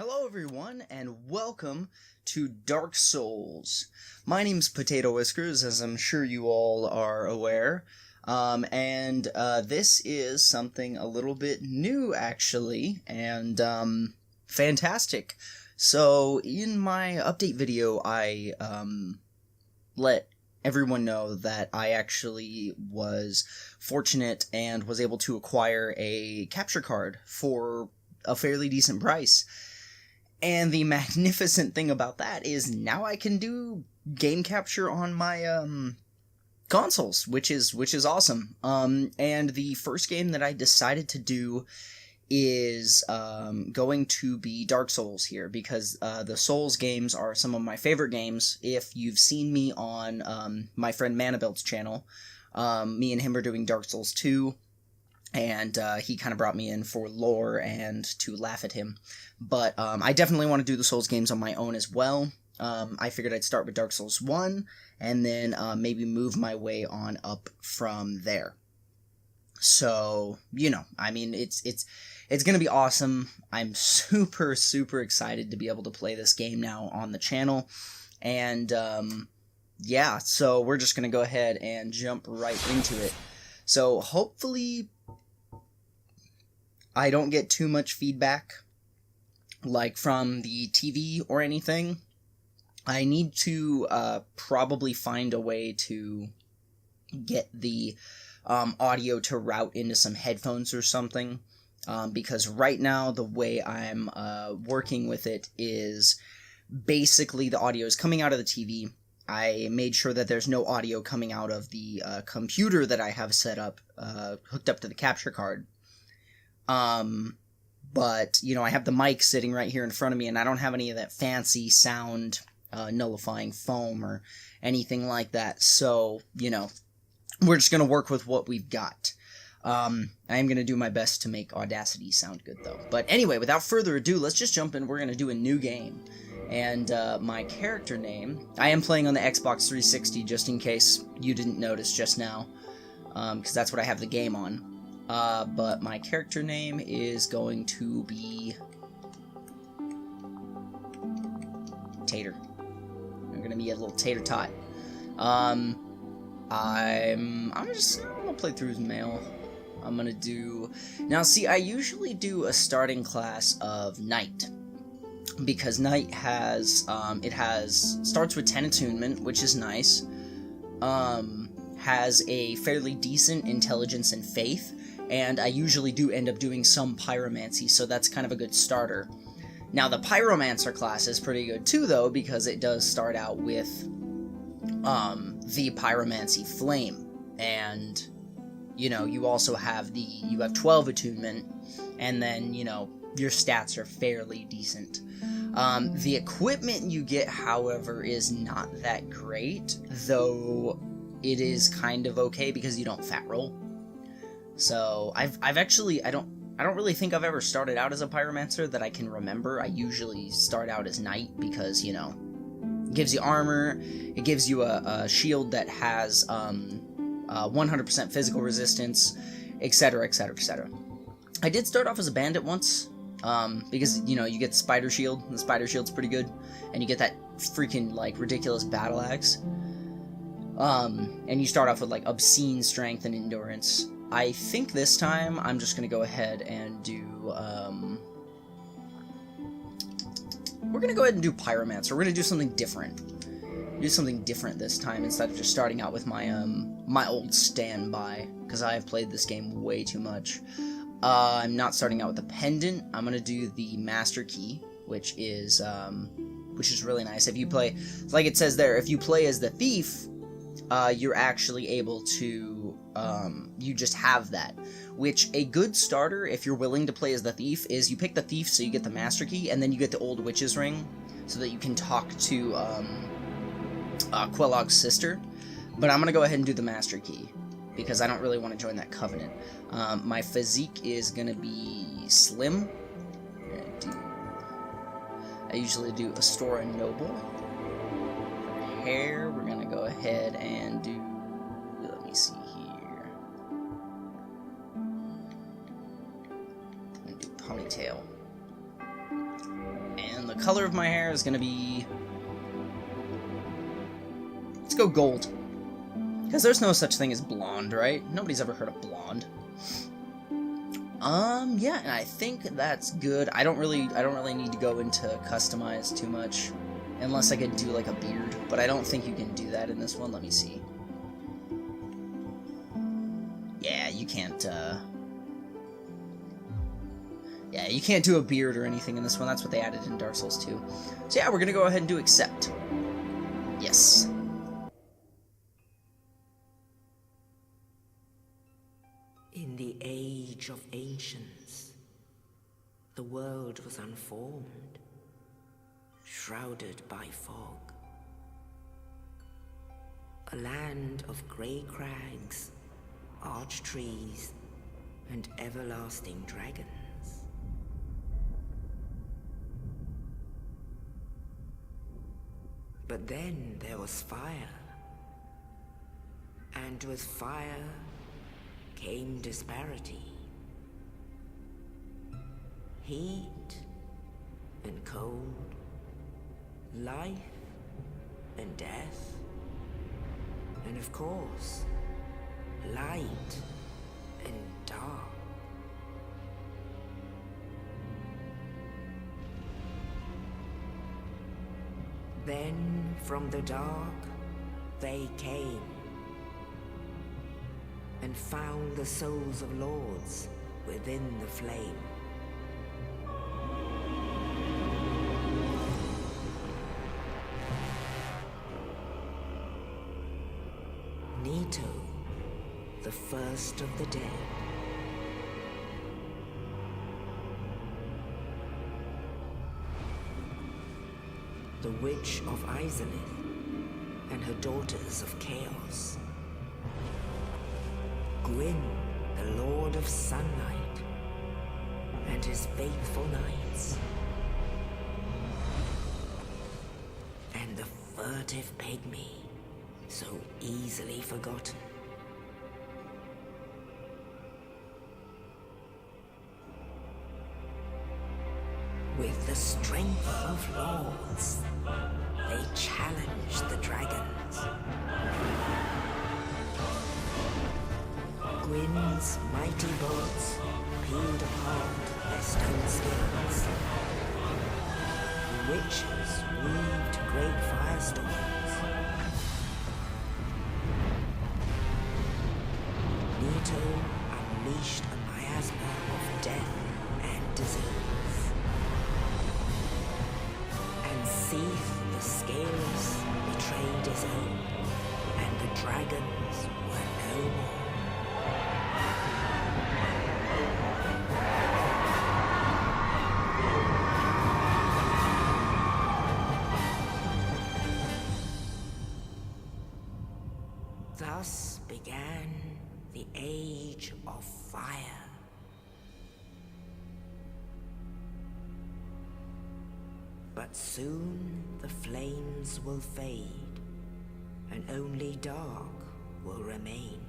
Hello everyone, and welcome to Dark Souls. My name's Potatowhiskers, as I'm sure you all are aware, and this is something a little bit new, actually, and fantastic. So, in my update video, I let everyone know that I actually was fortunate and was able to acquire a capture card for a fairly decent price. And the magnificent thing about that is now I can do game capture on my consoles, which is awesome. And the first game that I decided to do is going to be Dark Souls here, because the Souls games are some of my favorite games. If you've seen me on my friend Manabelt's channel, me and him are doing Dark Souls 2. And he kind of brought me in for lore and to laugh at him. But I definitely want to do the Souls games on my own as well. I figured I'd start with Dark Souls 1, and then maybe move my way on up from there. So, I mean, it's going to be awesome. I'm super, super excited to be able to play this game now on the channel. And, yeah, so we're just going to go ahead and jump right into it. So, hopefully I don't get too much feedback, like from the TV or anything. I need to probably find a way to get the audio to route into some headphones or something, because right now the way I'm working with it is basically the audio is coming out of the TV. I made sure that there's no audio coming out of the computer that I have set up, hooked up to the capture card. But, I have the mic sitting right here in front of me, and I don't have any of that fancy sound nullifying foam or anything like that. So, we're just going to work with what we've got. I am going to do my best to make Audacity sound good, though. But anyway, without further ado, let's just jump in. We're going to do a new game. And my character name, I am playing on the Xbox 360, just in case you didn't notice just now, because that's what I have the game on. But my character name is going to be Tater. I'm going to be a little tater tot. I'm gonna play through as male. I'm gonna do... Now, see, I usually do a starting class of Knight, because Knight has, starts with 10 attunement, which is nice, has a fairly decent intelligence and faith, and I usually do end up doing some pyromancy, so that's kind of a good starter. Now, the pyromancer class is pretty good too, though, because it does start out with the pyromancy flame, and you also have you have 12 attunement, and then your stats are fairly decent. The equipment you get, however, is not that great, though it is kind of okay because you don't fat roll. So I've actually I don't really think I've ever started out as a pyromancer that I can remember. I usually start out as Knight because it gives you armor, it gives you a shield that has 100% physical resistance, etc, etc, etc. I did start off as a bandit once, because you get the spider shield, and the spider shield's pretty good, and you get that freaking ridiculous battle axe. And you start off with obscene strength and endurance. I think this time I'm just gonna go ahead and do we're gonna go ahead and do Pyromancer. We're gonna do something different. Do something different this time instead of just starting out with my my old standby, because I have played this game way too much. I'm not starting out with the pendant. I'm gonna do the master key, which is really nice. If you play, like it says there, if you play as the thief, you're actually able to you just have that. Which, a good starter, if you're willing to play as the thief, is you pick the thief so you get the master key, and then you get the old witch's ring so that you can talk to Quellog's sister. But I'm gonna go ahead and do the master key because I don't really want to join that covenant. My physique is gonna be slim. I usually do Astora Noble. For hair, we're gonna go ahead and do, let me see here. I'm gonna do ponytail. The color of my hair is gonna be... let's go gold. Because there's no such thing as blonde, right? Nobody's ever heard of blonde. Yeah, and I think that's good. I don't really need to go into customize too much. Unless I could do, like, a beard. But I don't think you can do that in this one. Let me see. Yeah, you can't, yeah, you can't do a beard or anything in this one. That's what they added in Dark Souls 2. So yeah, we're gonna go ahead and do accept. Yes. In the age of ancients, the world was unformed, shrouded by fog. A land of grey crags, arch trees, and everlasting dragons. But then there was fire, and with fire came disparity. Heat and cold, life and death, and of course, light and dark. Then from the dark they came and found the souls of lords within the flame. Nito, the first of the dead. The Witch of Izalith and her daughters of Chaos. Gwyn, the Lord of Sunlight, and his faithful knights. And the furtive pygmy, so easily forgotten. With the strength of lords, they challenged the dragons. Gwyn's mighty bolts peeled apart their stone skins. The witches weaved great firestorms. Nito unleashed a miasma of death and disease. And Seath the Scaleless betrayed his own, and the dragons were no more. Thus began the Age of Fire. But soon the flames will fade, and only dark will remain.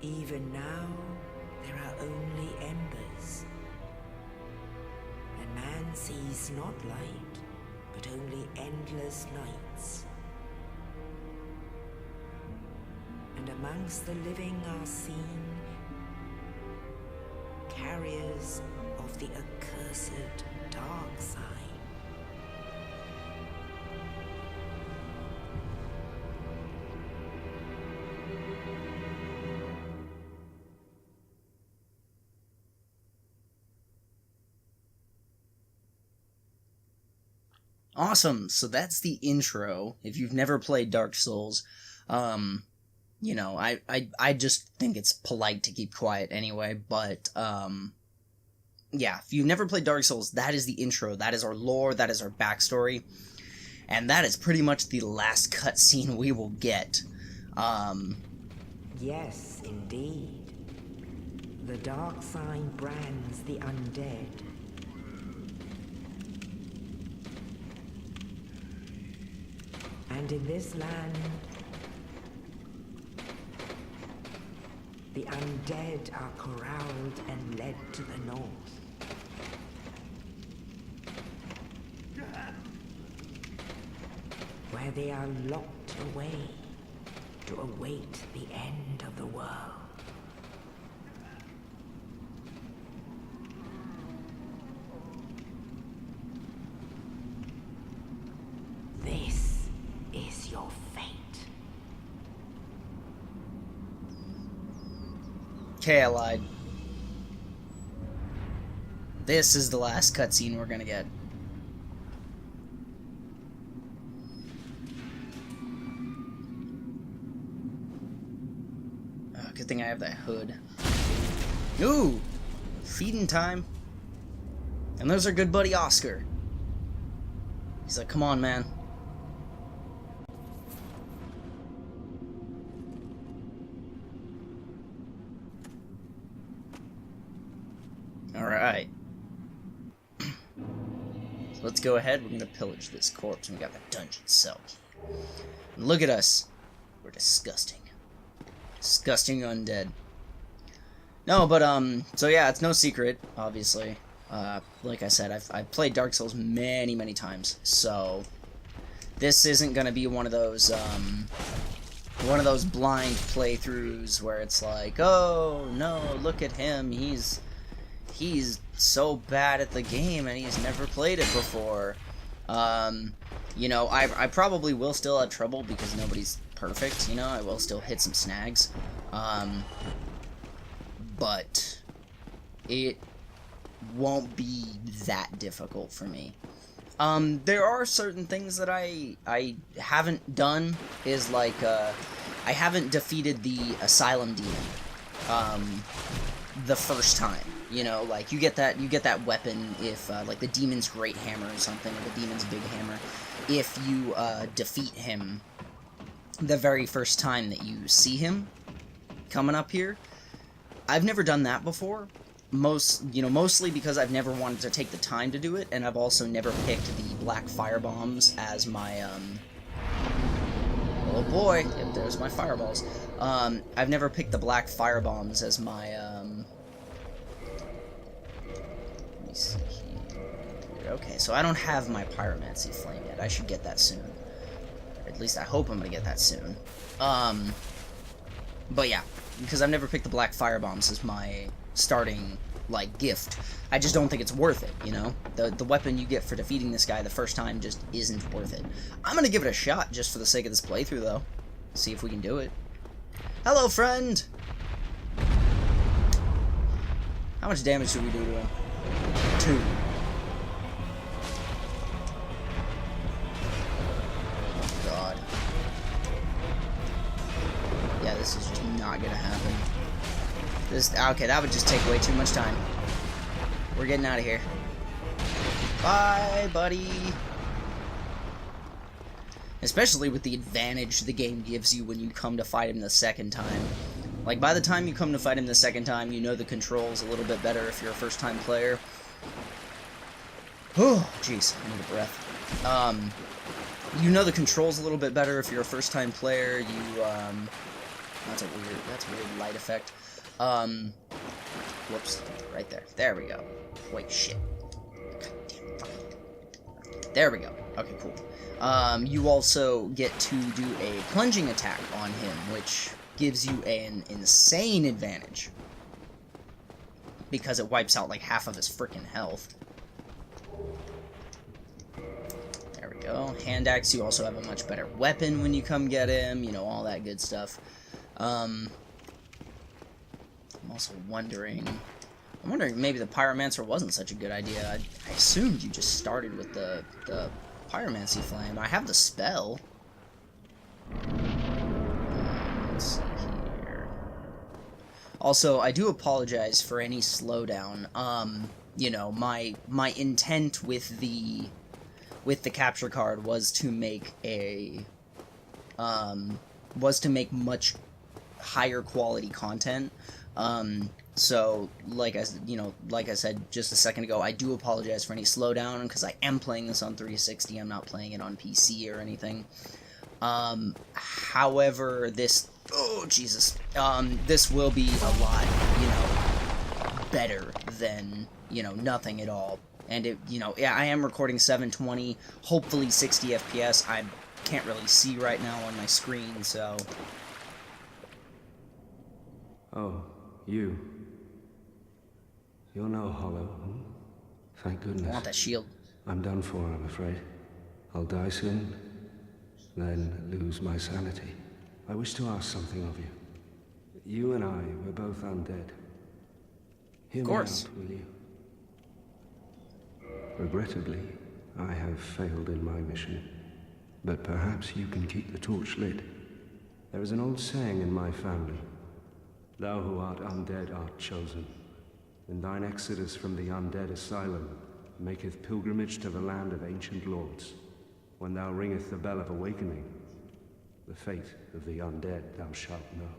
Even now, there are only embers. And man sees not light, but only endless nights. And amongst the living are seen carriers of the accursed dark side. Awesome. So that's the intro. If you've never played Dark Souls, you know, I just think it's polite to keep quiet anyway, but, yeah, if you've never played Dark Souls, that is the intro. That is our lore, that is our backstory, and that is pretty much the last cutscene we will get. Yes, indeed. The dark sign brands the undead. And in this land, the undead are corralled and led to the north. Where they are locked away to await the end of the world. This is your fate. Okay, I lied. This is the last cutscene we're gonna get. Oh, good thing I have that hood. Ooh! Feeding time. And there's our good buddy Oscar. He's like, come on, man. Alright. So let's go ahead. We're gonna pillage this corpse. And we got the dungeon cell. And look at us. We're disgusting. Disgusting undead. No, but, so yeah, it's no secret, obviously. Like I said, I've played Dark Souls many, many times. So, this isn't gonna be one of those blind playthroughs where it's like, oh, no, look at him, he's so bad at the game and he's never played it before. You know, I probably will still have trouble because nobody's perfect, you know, I will still hit some snags. But it won't be that difficult for me. There are certain things that I haven't done, is like, I haven't defeated the Asylum Demon, the first time. You know, like, you get that weapon if, like, the Demon's Great Hammer or something, or the Demon's Big Hammer, if you, defeat him the very first time that you see him coming up here. I've never done that before, mostly because I've never wanted to take the time to do it, and I've also never picked the black fire bombs as my, oh boy, yep, there's my fireballs. I've never picked the black fire bombs as my, let me see here. Okay, so I don't have my pyromancy flame yet. I should get that soon. Or at least I hope I'm gonna get that soon. But yeah, because I've never picked the black fire bombs as my starting, like, gift. I just don't think it's worth it, you know? The weapon you get for defeating this guy the first time just isn't worth it. I'm gonna give it a shot just for the sake of this playthrough, though. See if we can do it. Hello, friend! How much damage should we do to him? 2. Oh, God. Yeah, this is just not gonna happen. Okay, that would just take way too much time. We're getting out of here. Bye, buddy! Especially with the advantage the game gives you when you come to fight him the second time. Like, by the time you come to fight him the second time, you know the controls a little bit better if you're a first-time player. Oh, jeez, I need a breath. You know the controls a little bit better if you're a first-time player. That's a weird light effect. Whoops, right there. There we go. Wait, shit. God damn, fuck. There we go. Okay, cool. You also get to do a plunging attack on him, which gives you an insane advantage. Because it wipes out like half of his frickin' health. There we go. Hand axe, you also have a much better weapon when you come get him, you know, all that good stuff. I'm also wondering... I'm wondering maybe the Pyromancer wasn't such a good idea. I assumed you just started with the Pyromancy Flame. I have the spell. Let's see here. Also, I do apologize for any slowdown. You know, my intent with the capture card was to make a much higher quality content. So, like I said just a second ago, I do apologize for any slowdown, because I am playing this on 360, I'm not playing it on PC or anything. However, this... Oh, Jesus. This will be a lot, you know, better than, you know, nothing at all. And it, you know, yeah, I am recording 720, hopefully 60 FPS. I can't really see right now on my screen, so... Oh, you. You're no hollow, hmm? Thank goodness. I want that shield. I'm done for, I'm afraid. I'll die soon, then lose my sanity. I wish to ask something of you. You and I were both undead. Hear me out, will you? Regrettably, I have failed in my mission, but perhaps you can keep the torch lit. There is an old saying in my family: thou who art undead art chosen, and thine exodus from the undead asylum maketh pilgrimage to the land of ancient lords. When thou ringeth the bell of awakening, the fate of the undead thou shalt know.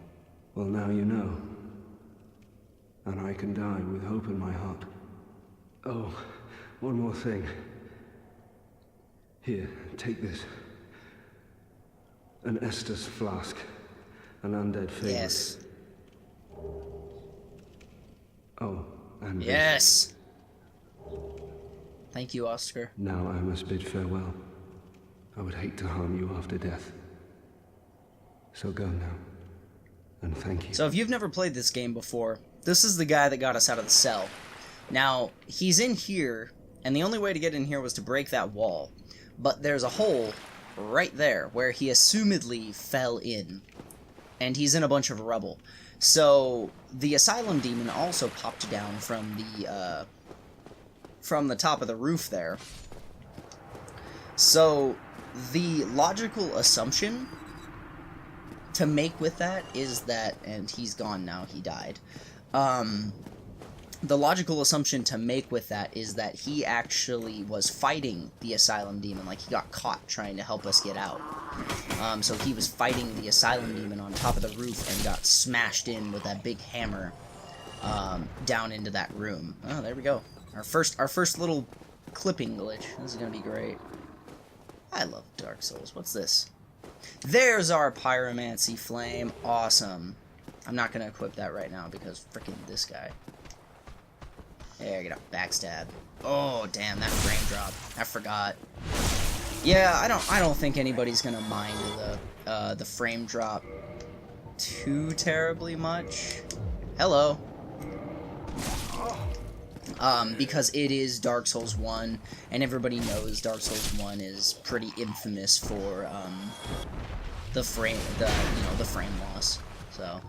Well, now you know, and I can die with hope in my heart. Oh, one more thing. Here, take this. An Estus flask, an undead favorite. Yes. Oh, and yes. Thank you, Oscar. Now I must bid farewell. I would hate to harm you after death. So go now, and thank you. So if you've never played this game before, this is the guy that got us out of the cell. Now, he's in here, and the only way to get in here was to break that wall. But there's a hole right there where he assumedly fell in. And he's in a bunch of rubble. So the asylum demon also popped down from the top of the roof there. So the logical assumption to make with that is that, and he's gone now, he died. The logical assumption to make with that is that he actually was fighting the asylum demon, like he got caught trying to help us get out. So he was fighting the asylum demon on top of the roof and got smashed in with that big hammer down into that room. Oh, there we go. Our first little clipping glitch. This is gonna be great. I love Dark Souls. What's this? There's our pyromancy flame. Awesome. I'm not gonna equip that right now because frickin' this guy. There, get a backstab. Oh, damn, that frame drop. I forgot. Yeah, I don't think anybody's gonna mind the frame drop too terribly much. Hello. Because it is Dark Souls 1, and everybody knows Dark Souls 1 is pretty infamous for the frame loss. So,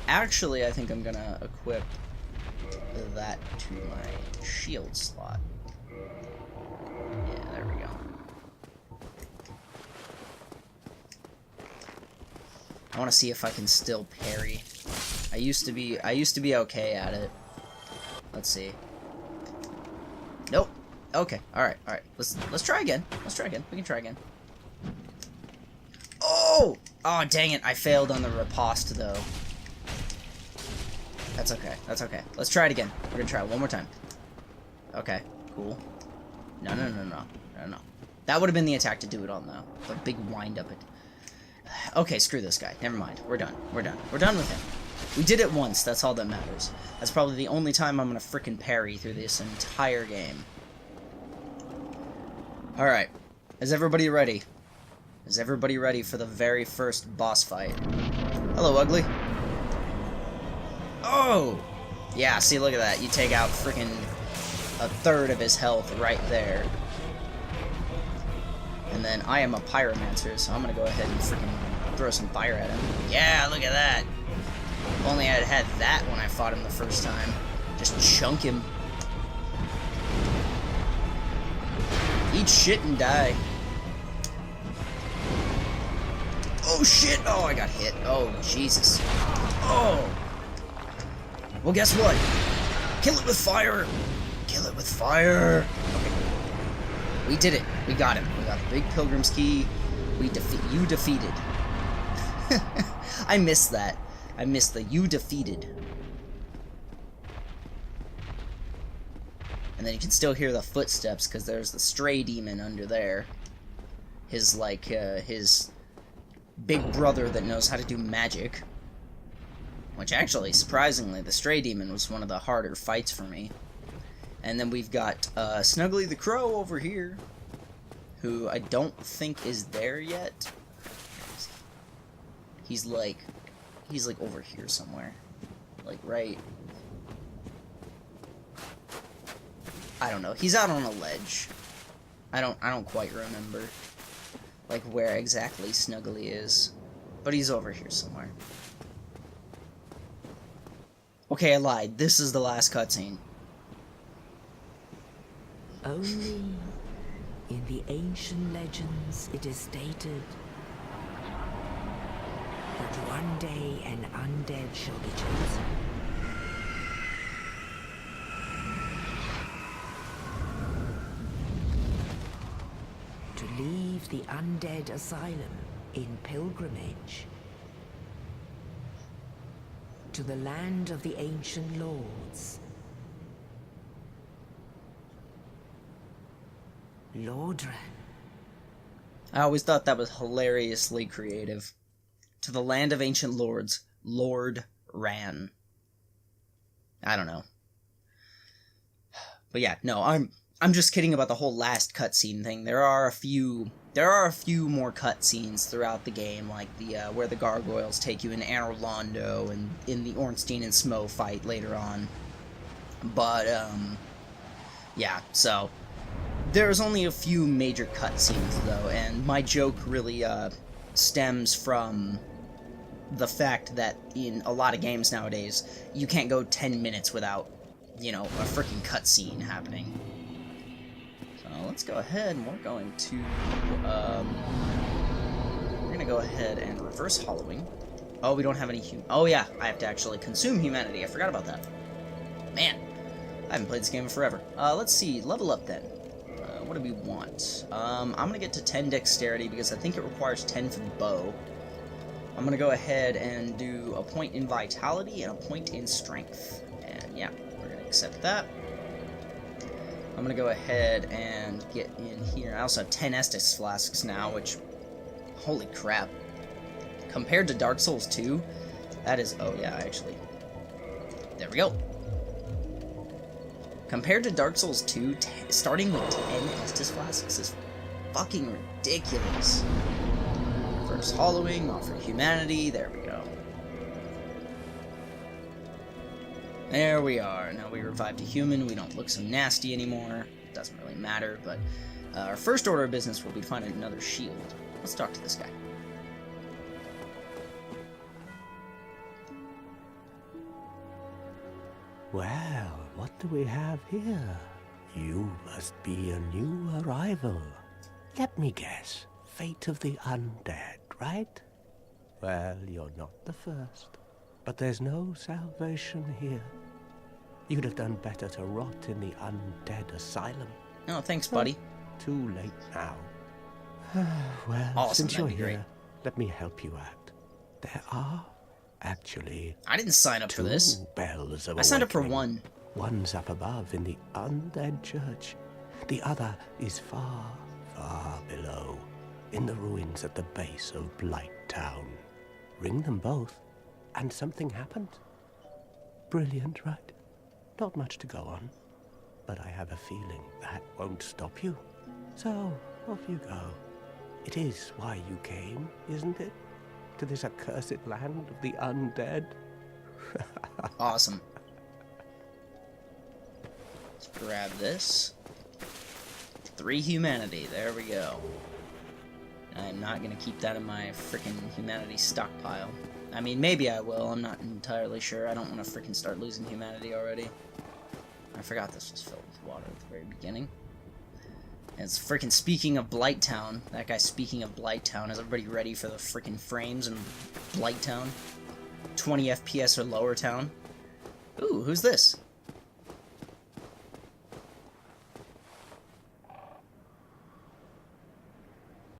actually, I think I'm gonna equip that to my shield slot. Yeah, there we go. I want to see if I can still parry. I used to be okay at it. Let's see. Nope. Okay. All right. Let's try again. We can try again. Oh! Oh, dang it. I failed on the riposte though. That's okay. Let's try it again. We're gonna try it one more time. Okay, cool. No. That would have been the attack to do it on, though. The big wind up it. Okay, screw this guy. Never mind. We're done. We're done with him. We did it once. That's all that matters. That's probably the only time I'm gonna frickin' parry through this entire game. Alright. Is everybody ready? Is everybody ready for the very first boss fight? Hello, Ugly. Oh! Yeah, see, look at that. You take out frickin' a third of his health right there. And then I am a pyromancer, so I'm gonna go ahead and frickin' throw some fire at him. Yeah, look at that! If only I'd had that when I fought him the first time. Just chunk him. Eat shit and die. Oh shit! Oh, I got hit. Oh, Jesus. Oh! Well, guess what? Kill it with fire! Kill it with fire! Okay. We did it. We got him. We got the big Pilgrim's Key. You defeated. I missed that. I missed the you defeated. And then you can still hear the footsteps because there's the stray demon under there. His big brother that knows how to do magic. Which actually, surprisingly, the Stray Demon was one of the harder fights for me. And then we've got Snuggly the Crow over here, who I don't think is there yet. He's like over here somewhere. Like right... I don't know. He's out on a ledge. I don't quite remember like where exactly Snuggly is. But he's over here somewhere. Okay, I lied. This is the last cutscene. Only in the ancient legends it is stated that one day an undead shall be chosen. To leave the undead asylum in pilgrimage to the land of the ancient lords. Lordran. I always thought that was hilariously creative. To the land of ancient lords, Lord Ran. I don't know. But yeah, no, I'm just kidding about the whole last cutscene thing. There are a few more cutscenes throughout the game, like the where the gargoyles take you in Anor Londo and in the Ornstein and Smo fight later on. But yeah, so there's only a few major cutscenes though, and my joke really stems from the fact that in a lot of games nowadays, you can't go 10 minutes without, you know, a freaking cutscene happening. So let's go ahead and we're going to go ahead and reverse hollowing. Oh, we don't have any oh yeah, I have to actually consume humanity. I forgot about that. Man, I haven't played this game in forever. Let's see, level up then. What do we want? I'm gonna get to 10 dexterity because I think it requires 10 for the bow. I'm gonna go ahead and do a point in vitality and a point in strength. And yeah, we're gonna accept that. I'm gonna go ahead and get in here. I also have 10 Estus flasks now, which, holy crap. Compared to Dark Souls 2, that is, oh yeah, actually, there we go. Compared to Dark Souls 2, starting with 10 Estus flasks is fucking ridiculous. First hollowing, offer humanity, there we go. There we are. Now we revived a human. We don't look so nasty anymore. Doesn't really matter, but our first order of business will be to find another shield. Let's talk to this guy. Well, what do we have here? You must be a new arrival. Let me guess. Fate of the undead, right? Well, you're not the first. But there's no salvation here. You'd have done better to rot in the undead asylum. Oh, thanks, buddy. Too late now. Well, awesome, since you're here, great. let me help you out. There are actually I didn't sign up for this. Bells of I signed up for awakening. one. One's up above in the undead church. The other is far, far below, in the ruins at the base of Blight Town. Ring them both, and something happened. Brilliant, right? Not much to go on, but I have a feeling that won't stop you. So, off you go. It is why you came, isn't it? To this accursed land of the undead? Awesome. Let's grab this. 3 humanity, there we go. I'm not gonna keep that in my frickin' humanity stockpile. I mean, maybe I will, I'm not entirely sure. I don't want to frickin' start losing humanity already. I forgot this was filled with water at the very beginning. And it's frickin' speaking of Blight Town. That guy speaking of Blight Town. Is everybody ready for the frickin' frames in Blight Town? 20 FPS or lower town? Ooh, who's this?